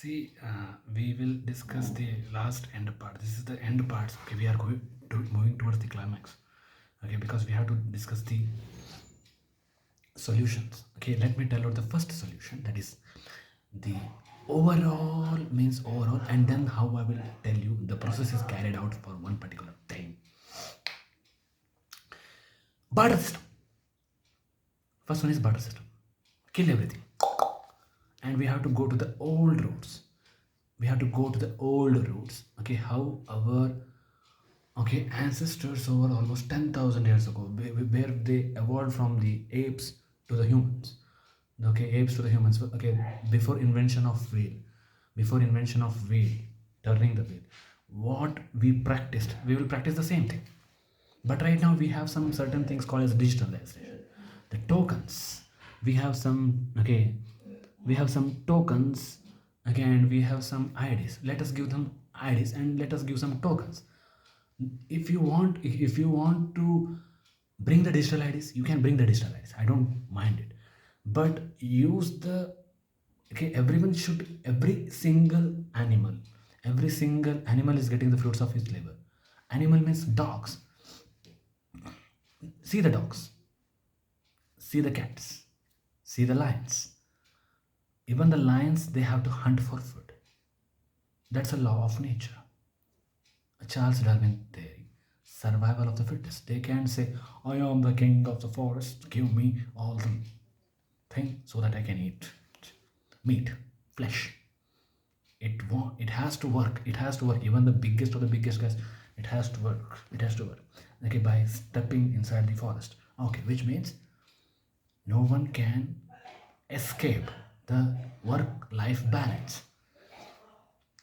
See, we will discuss the last end part. This is the end parts. Okay, we are going to moving towards the climax. Okay, because we have to discuss the solutions. Okay, let me tell you the first solution. That is the overall means overall, and then how I will tell you the process is carried out for one particular thing. Barter system. First one is barter system. Kill everything, and we have to go to the old roots. We have to go to the old roots. Okay, how our ancestors over almost 10,000 years ago, where they evolved from the apes to the humans. Okay, apes to the humans. Okay, before invention of wheel, before invention of wheel, turning the wheel, what we practiced, we will practice the same thing. But right now we have some certain things called as digitalization. The tokens. We have some we have some tokens. Again, we have some IDs. Let us give them IDs and let us give some tokens. If you want to bring the digital IDs, you can bring the digital IDs. I don't mind it. But use the every single animal is getting the fruits of his labor. Animal means dogs. See the dogs, see the cats, see the lions. Even the lions, they have to hunt for food. That's a law of nature. Charles Darwin theory. Survival of the fittest. They can say, I am the king of the forest, give me all the thing so that I can eat meat, flesh. It has to work. It has to work. Even the biggest of the biggest guys, it has to work. It has to work. Okay, by stepping inside the forest. Okay, which means no one can escape the work life balance.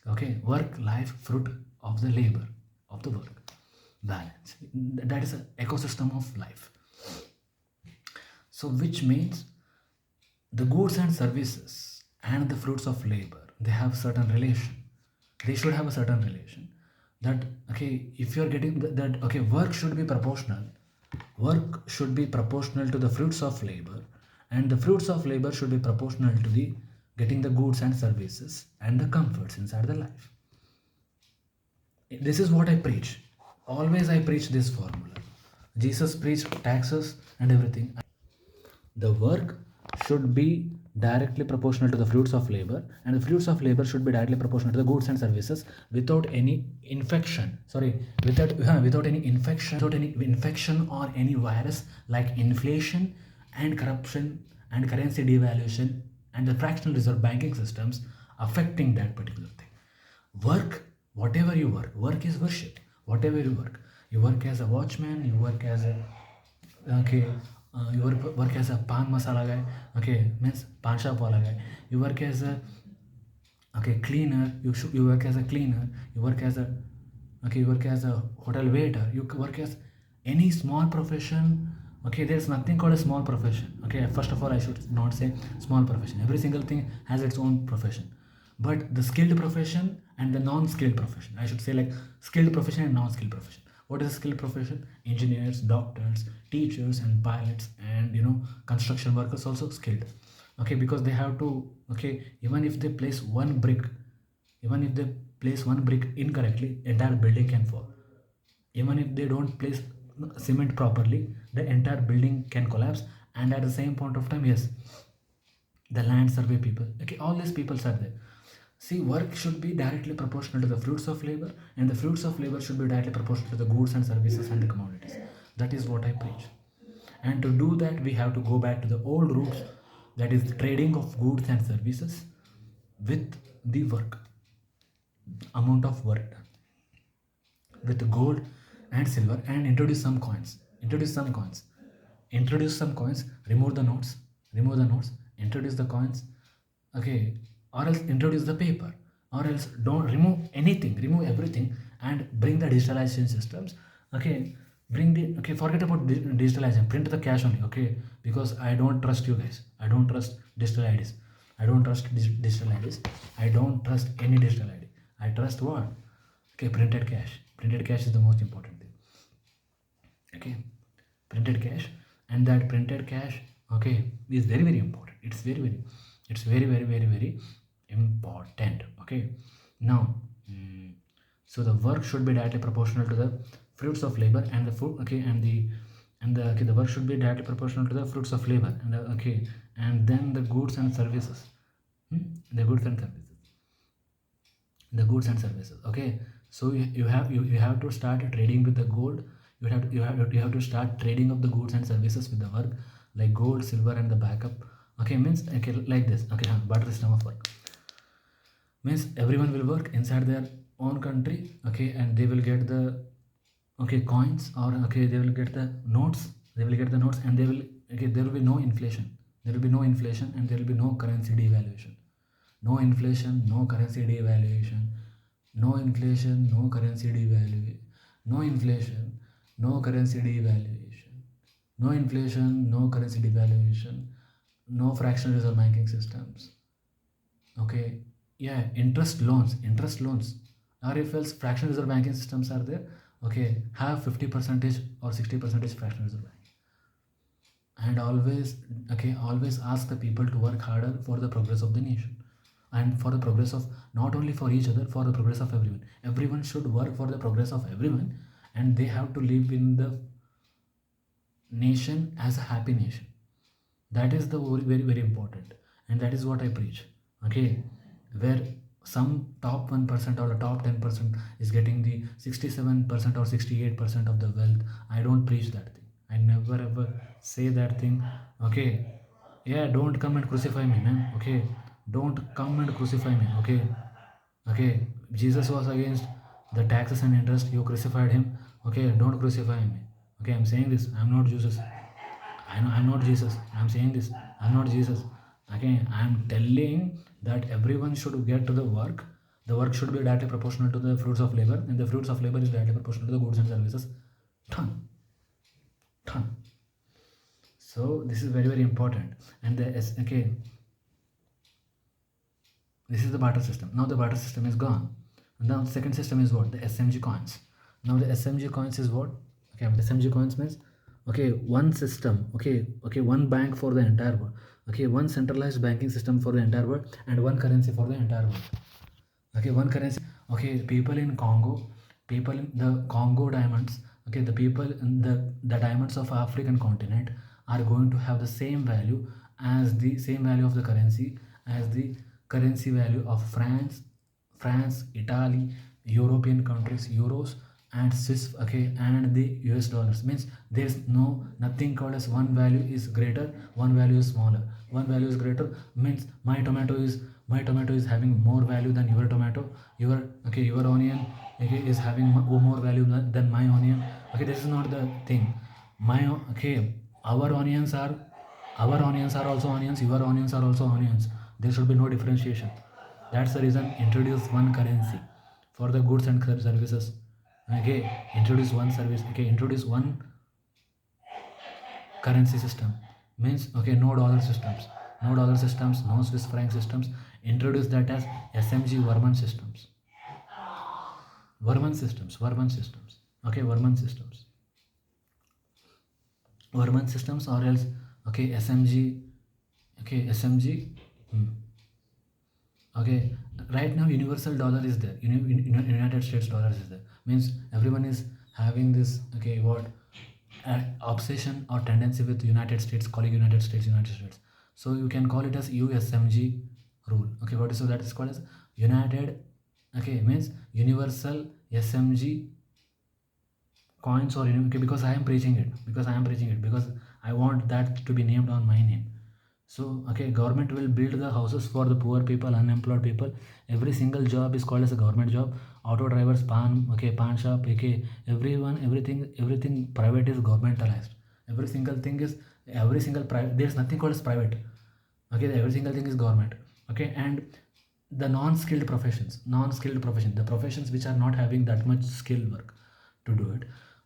Okay, work life fruit of the labor of the work balance. That is an ecosystem of life. So which means the goods and services and the fruits of labor, they have certain relation. They should have a certain relation. That okay, if you're getting that, okay, work should be proportional. Work should be proportional to the fruits of labor, and the fruits of labor should be proportional to the getting the goods and services and the comforts inside the life. This is what I preach. Always I preach this formula. Jesus preached taxes and everything. The work should be directly proportional to the fruits of labor, and the fruits of labor should be directly proportional to the goods and services without any infection. Sorry, without any infection or any virus like inflation and corruption and currency devaluation and the fractional reserve banking systems affecting that particular thing. Work, whatever you work is worship. Whatever you work as a watchman, you work as a okay you work as a pan masala guy. Okay, means pan shop wala guy. You work as a cleaner. You work as a cleaner. You work as a hotel waiter. You work as any small profession. Okay, there's nothing called a small profession. Okay, first of all I should not say small profession. Every single thing has its own profession. But the skilled profession and the non-skilled profession, I should say, like skilled profession and non-skilled profession. What is a skilled profession? Engineers, doctors, teachers and pilots, and construction workers also skilled. Okay, because they have to, okay, even if they place one brick, even if they place one brick incorrectly, entire building can fall. Even if they don't place cement properly, the entire building can collapse. And at the same point of time, yes, the land survey people, okay, all these people are there. See, work should be directly proportional to the fruits of labor, and the fruits of labor should be directly proportional to the goods and services and the commodities. That is what I preach. And to do that, we have to go back to the old roots, that is the trading of goods and services with the work, amount of work done with gold and silver, and introduce some coins, remove the notes, introduce the coins. Okay, or else introduce the paper, or else don't remove anything, remove everything, and bring the digitalization systems. Okay, bring the, okay, forget about digitalization, print the cash only. Okay, because I don't trust you guys. I don't trust digital IDs. I don't trust digital IDs. I don't trust any digital ID. I trust what? Okay, printed cash is the most important thing. Okay, printed cash. And that printed cash, okay, is very very important. It's very very important. Okay, now, mm, so the work should be directly proportional to the fruits of labor and the food. Okay, and okay, the work should be directly proportional to the fruits of labor and the, okay, and then the goods and services. The goods and services, the goods and services. Okay, so you have to start trading with the gold. You have to start trading of the goods and services with the work, like gold, silver, and the backup. Okay, means, okay, like this. Okay, barter system of work means everyone will work inside their own country. Okay, and they will get the, okay, coins, or okay, they will get the notes. They will get the notes, and they will, okay, there will be no inflation. There will be no inflation, and there will be no currency devaluation. No inflation, no currency devaluation. No inflation, no currency devaluation. No inflation, no currency devaluation. No inflation, no currency devaluation. No fractional reserve banking systems. Okay, yeah, interest loans. RFL's fractional reserve banking systems are there. Okay, have 50 percentage or 60 percentage fractional reserve bank. And always, okay, always ask the people to work harder for the progress of the nation, and for the progress of, not only for each other, for the progress of everyone. Everyone should work for the progress of everyone, and they have to live in the nation as a happy nation. That is the very, very, very important, and that is what I preach. Okay, where some top 1% or the top 10% is getting the 67% or 68% of the wealth, I don't preach that thing. I never ever say that thing. Okay, yeah, don't come and crucify me, man. Okay, don't come and crucify me. Okay, okay, Jesus was against the taxes and interest, you crucified him. Okay, don't crucify me. Okay, I'm saying this, I'm not Jesus. I know I'm not Jesus. I'm saying this. I'm not Jesus. Okay, I'm telling that everyone should get to the work. The work should be directly proportional to the fruits of labor, and the fruits of labor is directly proportional to the goods and services. Done. Done. So this is very, very important. And the okay, this is the barter system. Now the barter system is gone. Now the second system is what? The SMG coins. Now the SMG coins is what? Okay, SMG coins means, okay, one system. Okay, one bank for the entire world. Okay, one centralized banking system for the entire world, and one currency for the entire world. Okay, one currency. Okay, people in Congo, people in the Congo diamonds. Okay, the people in the diamonds of African continent are going to have the same value, as the same value of the currency as the currency value of France, Italy, European countries, euros, and Swiss, okay, and the US dollars. Means there's nothing called as one value is greater, one value is smaller. One value is greater means my tomato is having more value than your tomato. Your, okay, your onion, okay, is having more value than my onion. Okay, this is not the thing. My, okay, our onions are also onions. Your onions are also onions. There should be no differentiation. That's the reason introduce one currency for the goods and services. Okay, introduce one service. Okay, introduce one currency system. Means, okay, no dollar systems, no Swiss franc systems. Introduce that as SMG Verman systems. Verman systems. Okay, Verman systems, or else, okay, SMG. Okay, SMG. Okay, right now universal dollar is there. United States dollars is there. Means everyone is having this, okay, what, obsession or tendency with United States, calling United States. So you can call it as USMG rule. Okay, what is, so that is called as United. Okay, means universal SMG coins, or okay, because I am preaching it, because I want that to be named on my name. So, okay, government will build the houses for the poor people, unemployed people. Every single job is called as a government job. Auto drivers, pan shop, okay, everyone, everything private is governmentalized. Every single thing is, every single private. There's nothing called as private. Okay, every single thing is government. Okay, and the non-skilled profession, the professions which are not having that much skill work to do it.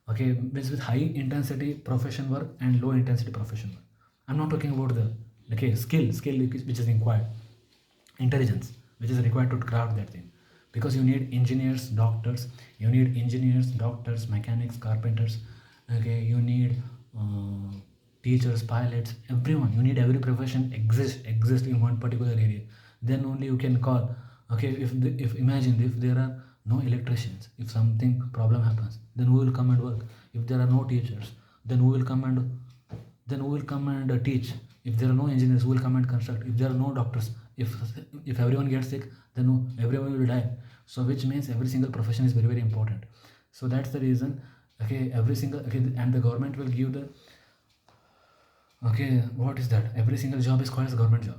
Okay, means with high intensity profession work and low intensity profession work. I'm not talking about the, okay, skill which is required, intelligence which is required to craft that thing, because you need engineers, doctors, mechanics, carpenters. Okay, you need teachers, pilots, everyone. You need every profession exist in one particular area. then only you can call. Okay, if imagine if there are no electricians, if something problem happens, then who will come and work? If there are no teachers, then who will come and teach? If there are no engineers, who will come and construct? If there are no doctors, if everyone gets sick, then everyone will die. So which means every single profession is very very important. So that's the reason. Okay, every single, okay, and the government will give the, okay, what is that? Every single job is called as a government job.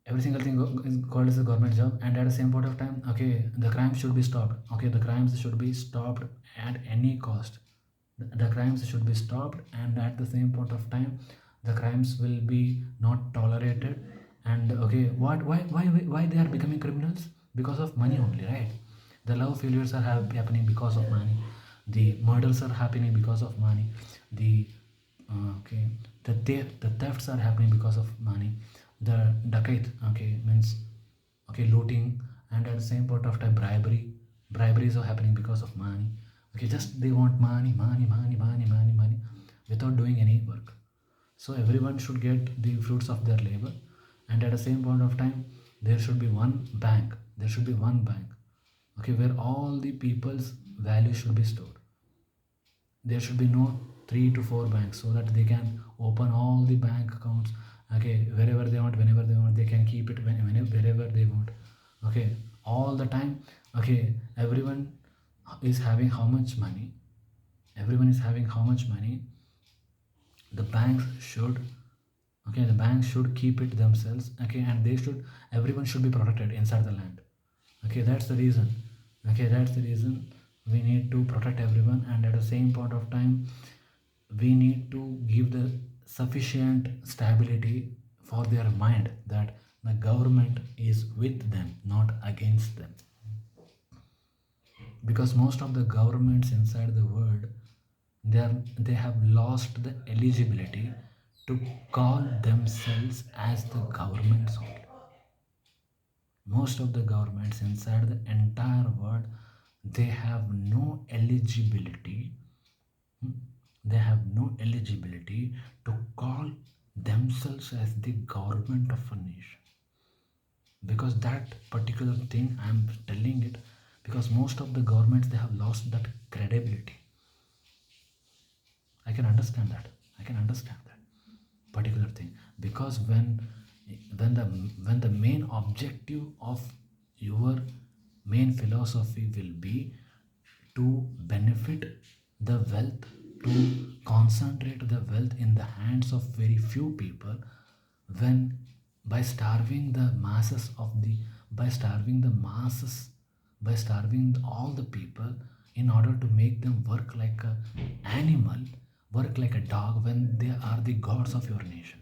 Every single thing is called as a government job, and at the same point of time, okay, the crime should be stopped. Okay, the crimes should be stopped at any cost. The crimes should be stopped, and at the same point of time, the crimes will be not tolerated. And okay, why they are becoming criminals? Because of money only, right? The love failures are happening because of money. The murders are happening because of money. The okay, the thefts are happening because of money. The dacoit, okay, means, okay, looting, and at the same point of time, briberies are happening because of money. Okay, just they want money, money, money, money, money, money, without doing any work. So everyone should get the fruits of their labor, and at the same point of time, there should be one bank. There should be one bank, okay, where all the people's value should be stored. There should be no 3 to 4 banks, so that they can open all the bank accounts, okay, wherever they want, whenever they want, they can keep it wherever they want. Okay, all the time. Okay, everyone is having how much money? Everyone is having how much money? The banks should, okay, the banks should keep it themselves. Okay, and they should, everyone should be protected inside the land. Okay, that's the reason. Okay, that's the reason we need to protect everyone, and at the same point of time, we need to give the sufficient stability for their mind, that the government is with them, not against them. Because most of the governments inside the world, they have lost the eligibility to call themselves as the governments only. Most of the governments inside the entire world, they have no eligibility. hmm, they have no eligibility to call themselves as the government of a nation. Because that particular thing, I'm telling it, because most of the governments, they have lost that credibility. I can understand that. I can understand that particular thing. Because when the when the main objective of your main philosophy will be to benefit the wealth, to concentrate the wealth in the hands of very few people, when by starving the masses of the by starving the masses by starving all the people, in order to make them work like a animal, work like a dog, when they are the gods of your nation.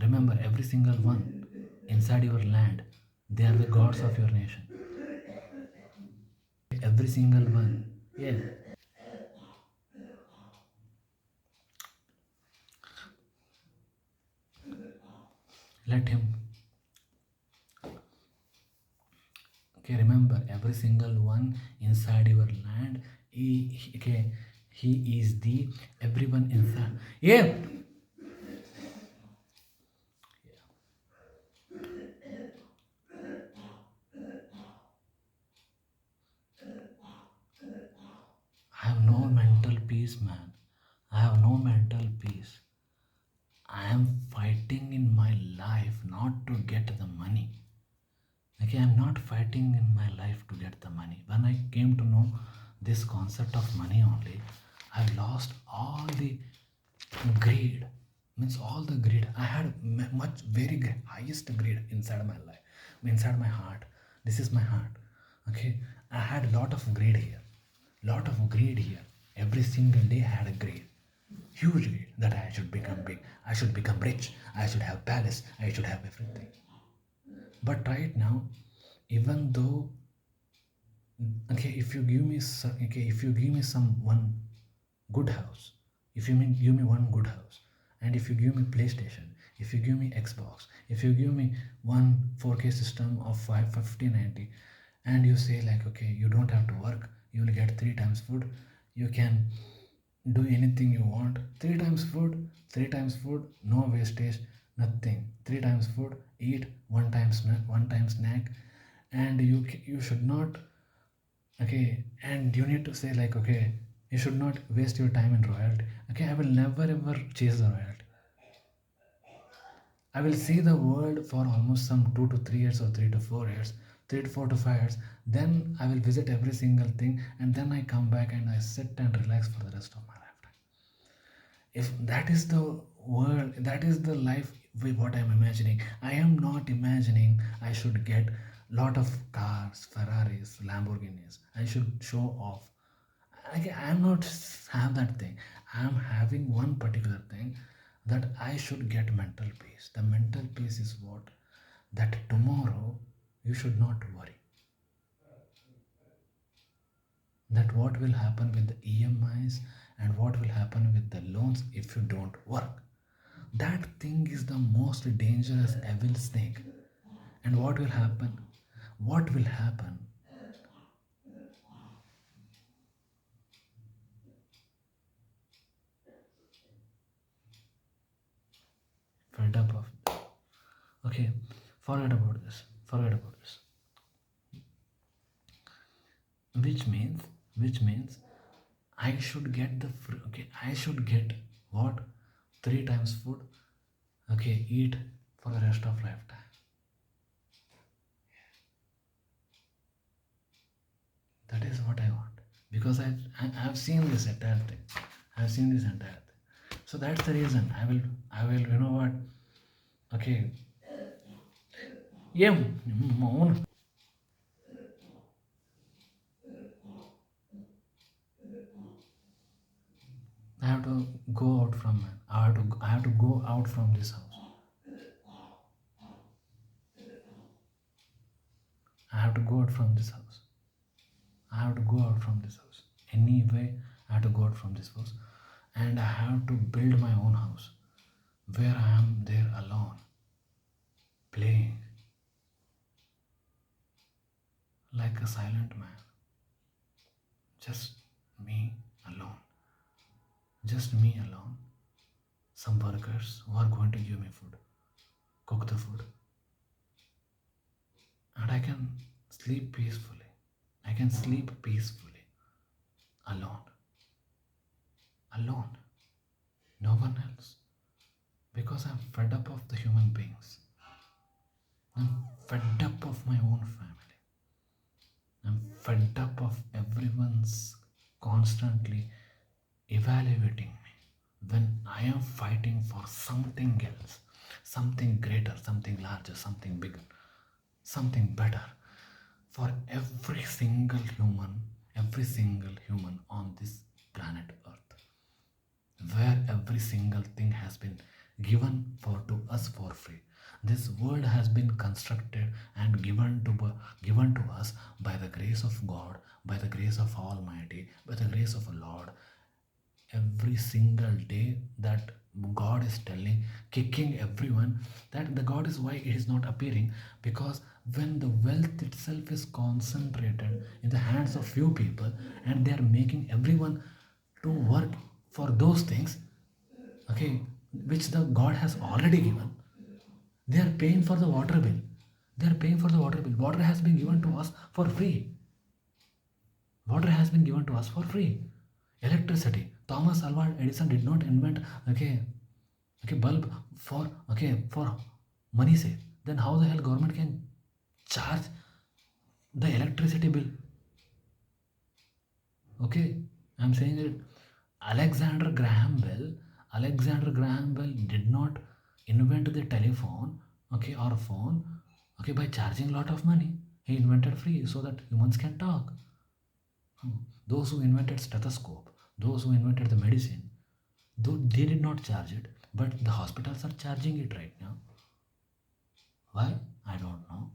Remember, every single one inside your land, they are the gods of your nation. Every single one. Yeah. Let him. Okay, remember, every single one inside your land, okay, he is the everyone inside. Yeah. I have no mental peace, man. I have no mental peace. I am fighting in my life not to get the money. Okay, I'm not fighting in my life to get the money. When I came to know this concept of money only, I lost all the greed. Means all the greed. I had much very highest greed inside my life, inside my heart. This is my heart. Okay, I had a lot of greed here, lot of greed here. Every single day I had a greed, huge greed, that I should become big, I should become rich, I should have palace, I should have everything. But right now, even though, okay, if you give me okay, if you give me some one good house, if you mean give me one good house, and if you give me PlayStation, if you give me Xbox, if you give me one 4K system of 55090, and you say like, okay, you don't have to work, you will get 3 times food, you can do anything you want, 3 times food, 3 times food, no wastage, nothing, 3 times food, eat one time snack, and you should not, okay, and you need to say like, okay, you should not waste your time in royalty. Okay, I will never ever chase the royalty. I will see the world for almost some 2 to 3 years or 3 to 4 years, 3 to 4 to 5 years. Then I will visit every single thing, and then I come back and I sit and relax for the rest of my lifetime. If that is the world, that is the life with what I'm imagining. I am not imagining I should get lot of cars, Ferraris, Lamborghinis. I should show off. I'm not have that thing. I'm having one particular thing, that I should get mental peace. The mental peace is what? That tomorrow you should not worry. That what will happen with the EMIs and what will happen with the loans if you don't work. That thing is the most dangerous evil snake. And what will happen? What will happen? Fed up of. Okay, forget about this. Forget about this. Which means I should get the okay. I should get what? 3 times food. Okay, eat for the rest of lifetime. That is what I want, because I've seen this entire thing. I've seen this entire thing. So that's the reason I will. You know what? Okay. Yeah. I have to go out from. I have to go out from this house. I have to go out from this house. I have to go out from this house. Anyway, I have to go out from this house. And I have to build my own house where I am there alone, playing like a silent man. Just me alone. Just me alone. Some workers who are going to give me food, cook the food, and I can sleep peacefully. I can sleep peacefully alone. Alone. No one else. Because I'm fed up of the human beings. I'm fed up of my own family. I'm fed up of everyone's constantly evaluating me when I am fighting for something else, something greater, something larger, something bigger, something better for every single human on this planet Earth, where every single thing has been given for to us for free. This world has been constructed and given to us by the grace of God, by the grace of Almighty, by the grace of a Lord. Every single day that God is telling, kicking everyone, that the God is why it is not appearing, because when the wealth itself is concentrated in the hands of few people and they are making everyone to work for those things, okay, which the God has already given, they are paying for the water bill. They are paying for the water bill. Water has been given to us for free. Water has been given to us for free. Electricity. Thomas Alva Edison did not invent bulb for money sake. Then how the hell government can charge the electricity bill? Okay, I'm saying that Alexander Graham Bell. Alexander Graham Bell did not invent the telephone, okay, or phone, okay, by charging a lot of money. He invented free so that humans can talk. Those who invented stethoscope, those who invented the medicine, though they did not charge it, but the hospitals are charging it right now. Why? I don't know.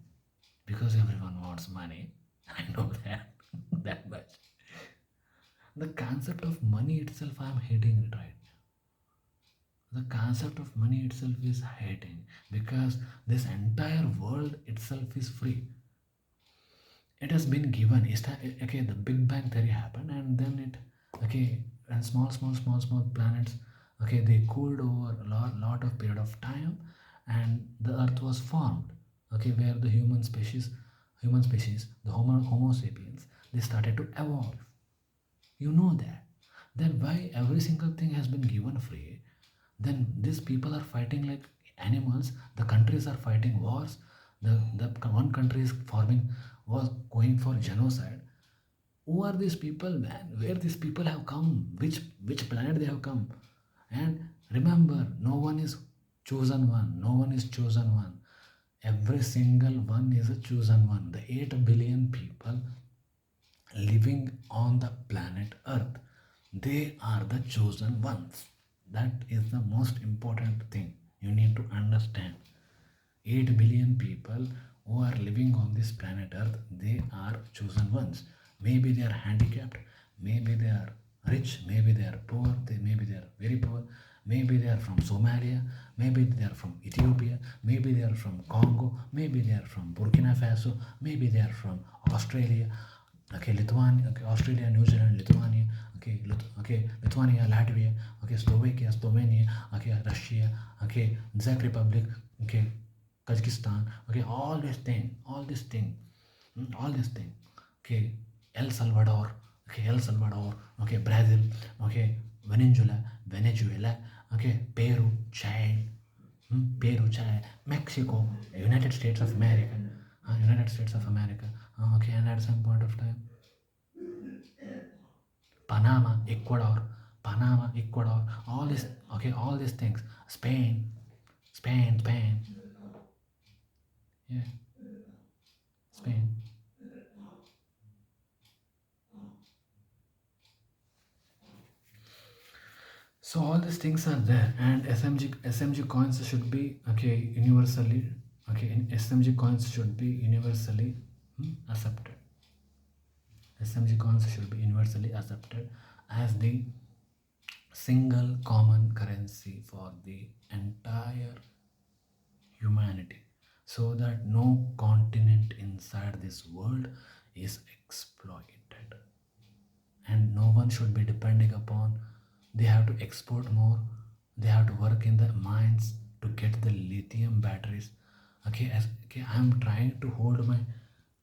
Because everyone wants money. I know that that much. The concept of money itself, I am hating it right now. The concept of money itself is hating, because this entire world itself is free. It has been given. Okay, the Big Bang theory happened, and then okay, and small planets, okay, they cooled over a lot of period of time, and the earth was formed. Okay, where the human species, the homo sapiens, they started to evolve. You know that. Then why every single thing has been given free? Then these people are fighting like animals. The countries are fighting wars. The one country is forming, was going for genocide. Who are these people, man? Where these people have come? Which planet they have come? And remember, no one is chosen one. No one is chosen one. Every single one is a chosen one. The 8 billion people living on the planet Earth, they are the chosen ones. That is the most important thing you need to understand. 8 billion people who are living on this planet Earth, they are chosen ones. Maybe they are handicapped, maybe they are rich, maybe they are poor, maybe they are very poor, maybe they are from Somalia, maybe they are from Ethiopia, maybe they are from Congo, maybe they are from Burkina Faso, maybe they are from Australia, okay, Lithuania, okay, Australia, New Zealand, Lithuania, okay, Lithuania, Latvia, okay, Slovakia, Slovenia, okay, Russia, okay, Czech Republic, okay, Kazakhstan, okay, all this thing, all this thing, okay, El Salvador, okay, El Salvador, okay, Brazil, okay, Venezuela, okay, Peru, Chile, Mexico, United States of America, okay, and at some point of time, Panama, Ecuador, all this, okay, all these things, Spain, yeah, Spain. So all these things are there, and SMG coins should be okay universally, okay. SMG coins should be universally accepted. SMG coins should be universally accepted as the single common currency for the entire humanity, so that no continent inside this world is exploited, and no one should be depending upon. They have to export more, they have to work in the mines to get the lithium batteries. Okay, okay, I'm trying to hold my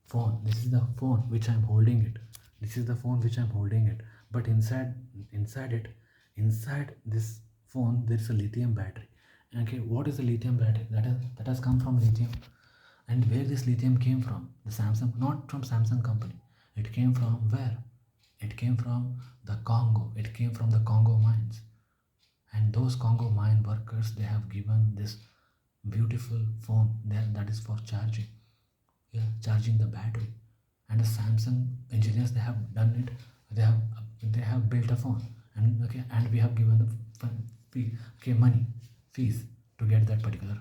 phone. This is the phone which I'm holding it. This is the phone which I'm holding it. But inside it, inside this phone, there is a lithium battery. Okay, what is the lithium battery? That has come from lithium. And where this lithium came from? The Samsung, not from Samsung company. It came from where? It came from the Congo. It came from the Congo mines. And those Congo mine workers, they have given this beautiful phone that is for charging. Yeah, charging the battery. And the Samsung engineers, they have done it. They have built a phone. And okay, and we have given the fee, okay, money, fees to get that particular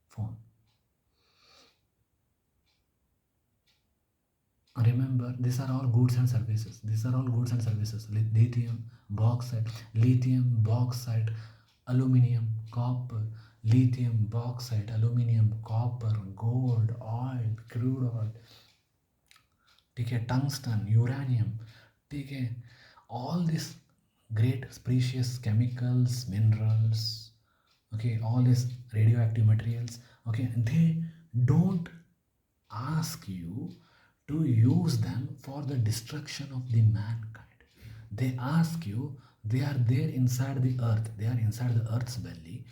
phone. Remember, these are all goods and services. These are all goods and services. Lithium, bauxite, aluminium, copper, lithium, bauxite, aluminium, copper, gold, oil, crude oil, ठीक है, tungsten, uranium, ठीक है, all these great precious chemicals, minerals, okay, all these radioactive materials, okay, they don't ask you to use them for the destruction of the mankind. They ask you, they are there inside the earth, they are inside the earth's belly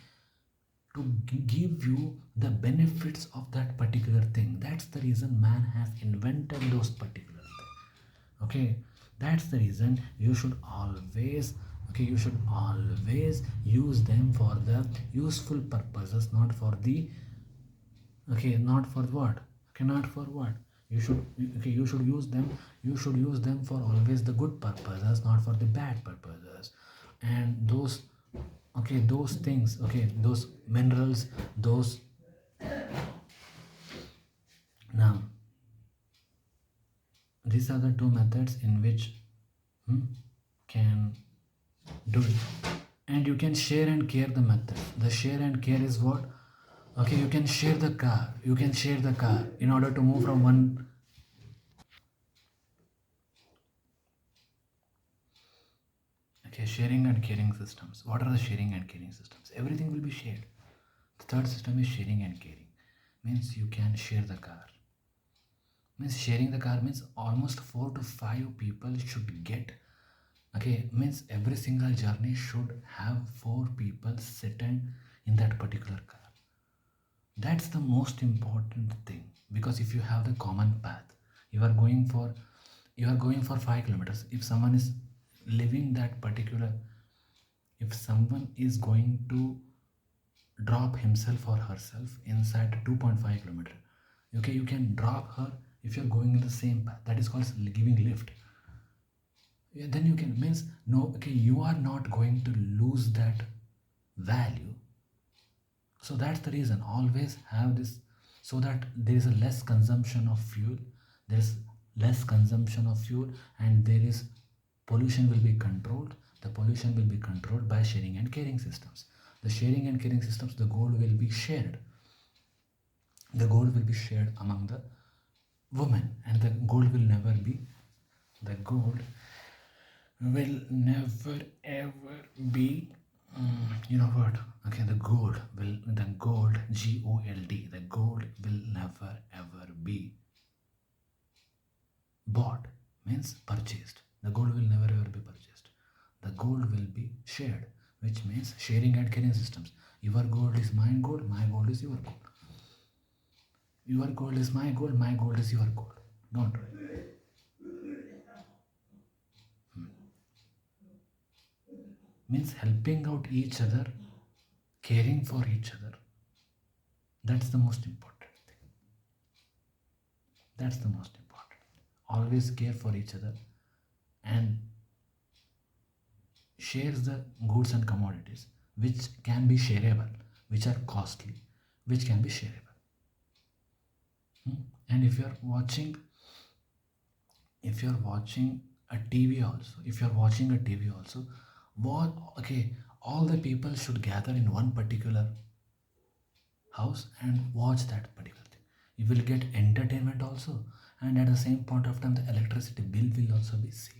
to give you the benefits of that particular thing. That's the reason man has invented those particular things. Okay, that's the reason you should always, okay, you should always use them for the useful purposes, not for the, okay, not for what, okay, not for what you should, okay, you should use them for always the good purposes, not for the bad purposes. And those, okay, those things, okay, those minerals, those, now these are the two methods in which can do it. And you can share and care the method. The share and care is what, okay, you can share the car, you can share the car in order to move from one, okay, sharing and caring systems. What are the sharing and caring systems? Everything will be shared. The third system is sharing and caring. Means you can share the car. Means sharing the car means almost 4 to 5 people should get. Okay, means every single journey should have 4 people sitting in that particular car. That's the most important thing, because if you have the common path, you are going for you are going for 5 kilometers. If someone is living that particular, if someone is going to drop himself or herself inside 2.5 kilometer, okay, you can drop her if you're going in the same path. That is called giving lift. Yeah, then you can, means no, okay, you are not going to lose that value. So that's the reason, always have this, so that there is a less consumption of fuel, there is less consumption of fuel, and there is pollution will be controlled. The pollution will be controlled by sharing and caring systems. The sharing and caring systems, the goal will be shared. The goal will be shared among the women, and the goal will never be, the goal will never ever be, you know what, okay, the gold will, the gold, gold, the gold will never ever be bought, means purchased. The gold will never ever be purchased. The gold will be shared, which means sharing and caring systems. Your gold is my gold, my gold is your gold. Your gold is my gold is your gold. Don't worry. Means helping out each other, caring for each other. That's the most important thing. That's the most important. Always care for each other and shares the goods and commodities which can be shareable, which are costly, which can be shareable. And if you're watching, if you're watching a TV also, if you're watching a TV also, what, okay, all the people should gather in one particular house and watch that particular thing. You will get entertainment also, and at the same point of time the electricity bill will also be saved.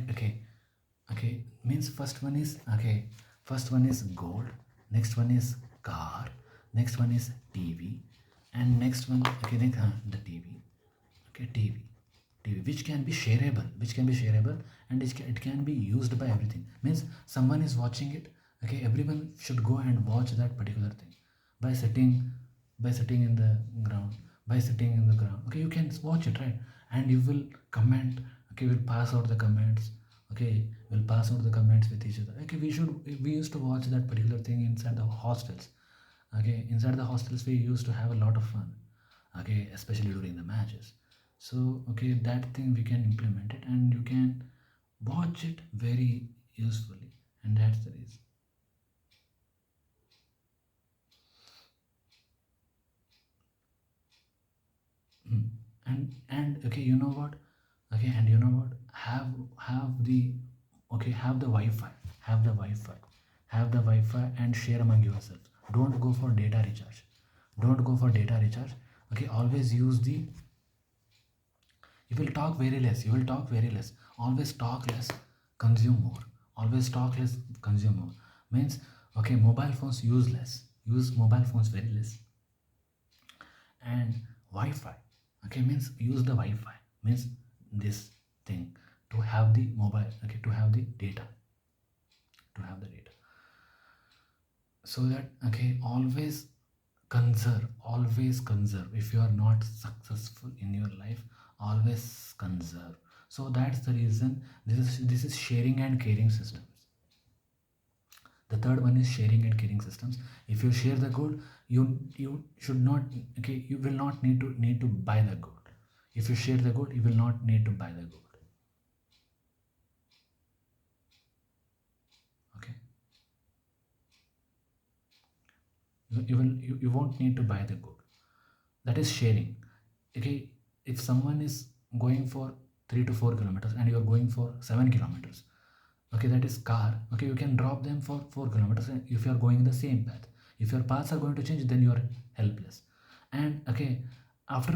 Okay, okay, means first one is, okay, first one is gold, next one is car, next one is TV, and next one, okay, then the TV, okay, TV which can be shareable, which can be shareable, and it can be used by everything. Means someone is watching it, okay, everyone should go and watch that particular thing by sitting, by sitting in the ground, by sitting in the ground, okay, you can watch it, right? And you will comment, okay, we'll pass out the comments, okay, we'll pass out the comments with each other. Okay, we used to watch that particular thing inside the hostels. Okay, inside the hostels we used to have a lot of fun, okay, especially during the matches. So okay, that thing we can implement it, and you can watch it very usefully, and that's the reason. Hmm. And okay, you know what, okay, and you know what, have the, okay, have the wi-fi, have the wi-fi, have the wi-fi and share among yourselves. Don't go for data recharge, don't go for data recharge. Okay, always use the, you will talk very less, you will talk very less. Always talk less, consume more. Always talk less, consume more. Means, okay, mobile phones use less, use mobile phones very less. And wi-fi, okay, means use the wi-fi, means this thing, to have the mobile, okay, to have the data, to have the data, so that, okay, always conserve. If you are not successful in your life, always conserve. So that's the reason, this is sharing and caring systems. The third one is sharing and caring systems. If you share the gold, you should not, okay, you will not need to buy the gold. If you share the gold, you will not need to buy the gold. Okay, you won't need to buy the gold. That is sharing. Okay, if someone is going for 3 to 4 kilometers and you are going for 7 kilometers, okay, that is car, okay, you can drop them for 4 kilometers if you are going the same path. If your paths are going to change, then you are helpless. And okay, after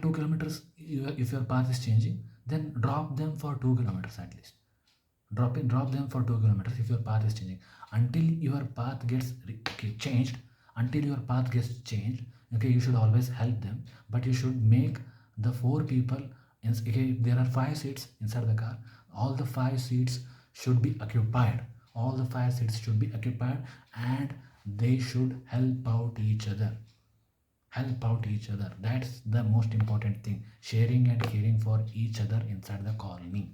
2 kilometers, if your path is changing, then drop them for 2 kilometers at least. Drop them for 2 kilometers if your path is changing. Until your path gets changed, until your path gets changed, okay, you should always help them, but you should make the four people okay, there are 5 seats inside the car, all the 5 seats should be occupied, all the 5 seats should be occupied, and they should help out each other. That's the most important thing, sharing and caring for each other inside the colony.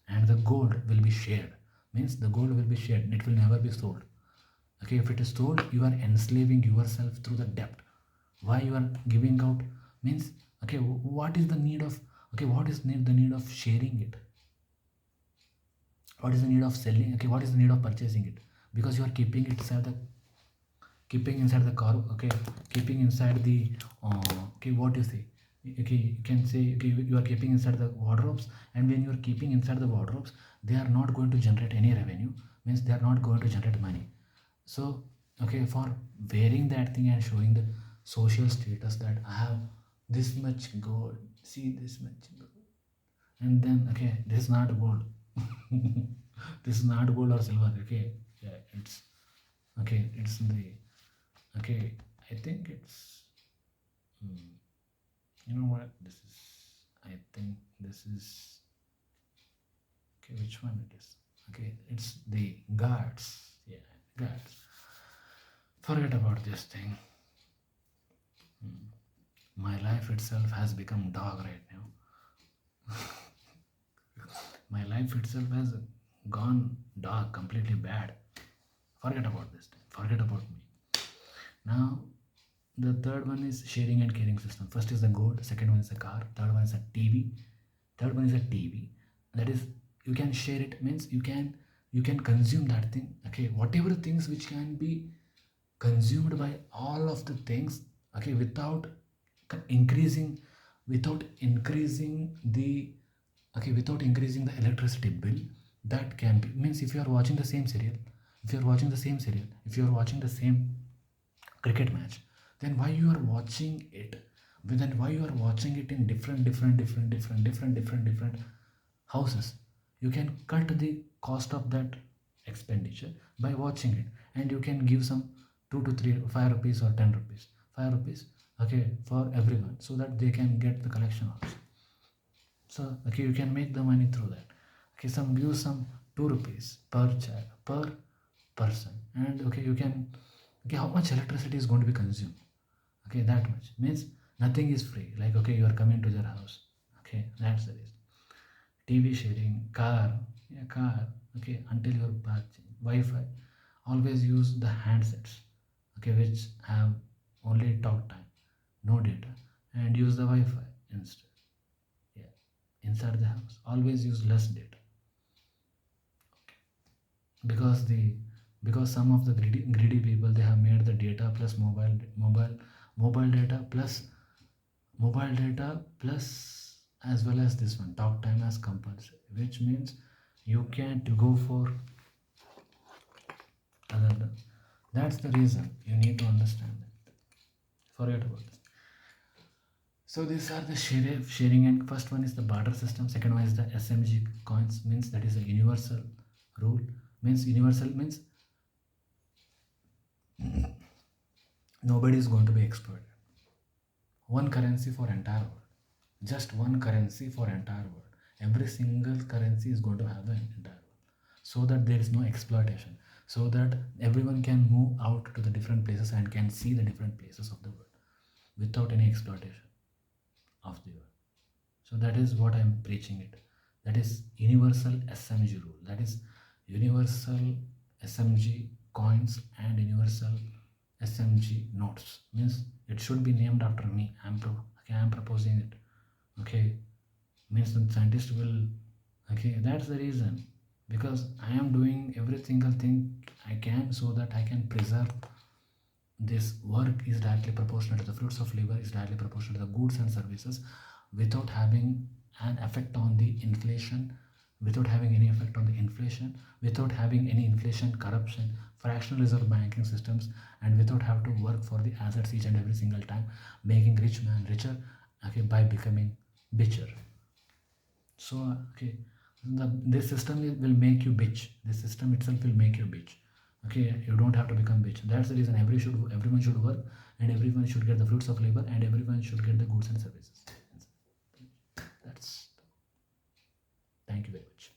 And the gold will be shared, means the gold will be shared, it will never be sold. Okay, if it is sold, you are enslaving yourself through the debt. Why you are giving out, means, okay, what is the need of, okay, what is the need of sharing it, what is the need of selling, okay, what is the need of purchasing it, because you are keeping inside the car, okay, keeping inside the okay, what you say, okay, you can say, okay, you are keeping inside the wardrobes, and when you are keeping inside the wardrobes, they are not going to generate any revenue, means they are not going to generate money. So, okay, for wearing that thing and showing the social status that I have this much gold, see this much gold, and then, okay, this is not gold. This is not gold or silver, okay, yeah, it's, okay, it's the, okay, I think it's, hmm, you know what, this is, I think this is, okay, which one it is, okay, it's the guards, yeah, guards, forget about this thing. Hmm. My life itself has become dog right now. My life itself has gone dog, completely bad. Forget about this thing, forget about me. Now, the third one is sharing and caring system. First is the gold, second one is a car, third one is a TV. Third one is a TV. That is, you can share it, means you can consume that thing. Okay, whatever things which can be consumed by all of the things, okay, without increasing, the, okay, without increasing the electricity bill, that can be, means if you are watching the same serial, if you are watching the same cricket match, then why you are watching it, then why you are watching it in different houses. You can cut the cost of that expenditure by watching it, and you can give some 2 to 3 5 rupees or 10 rupees, 5 rupees, okay, for everyone, so that they can get the collection also. So, okay, you can make the money through that. Okay, some give some 2 rupees per child, per person, and, okay, you can, okay, how much electricity is going to be consumed, okay, that much, means nothing is free, like, okay, you are coming to their house, okay, that's the reason. TV sharing, car, yeah, car, okay, until your path Wi-Fi, always use the handsets, okay, which have only talk time, no data, and use the Wi-Fi instead. Yeah, inside the house, always use less data, because some of the greedy people, they have made the data plus mobile data plus as well as this one talk time as compulsory, which means you can't go for other. That's the reason you need to understand that. Forget about this. So these are the sharing, and first one is the barter system, second one is the SMG coins, means that is a universal rule, means universal means nobody is going to be exploited. One currency for entire world, just one currency for entire world, every single currency is going to have an entire world, so that there is no exploitation, so that everyone can move out to the different places and can see the different places of the world without any exploitation of the world. So that is what I am preaching it, that is universal SMG rule, that is universal SMG coins and universal SMG notes, means it should be named after me. Okay, I am proposing it, okay, means the scientist will, okay, that's the reason, because I am doing every single thing I can, so that I can preserve this work is directly proportional to the fruits of labor, is directly proportional to the goods and services, without having an effect on the inflation, without having any effect on the inflation, without having any inflation, corruption, fractional reserve banking systems, and without have to work for the assets each and every single time, making rich man richer, okay, by becoming bitcher. So, okay, This system will make you bitch. This system itself will make you bitch. Okay, you don't have to become bitch. That's the reason everyone should work, and everyone should get the fruits of labor, and everyone should get the goods and services. That's Thank you very much.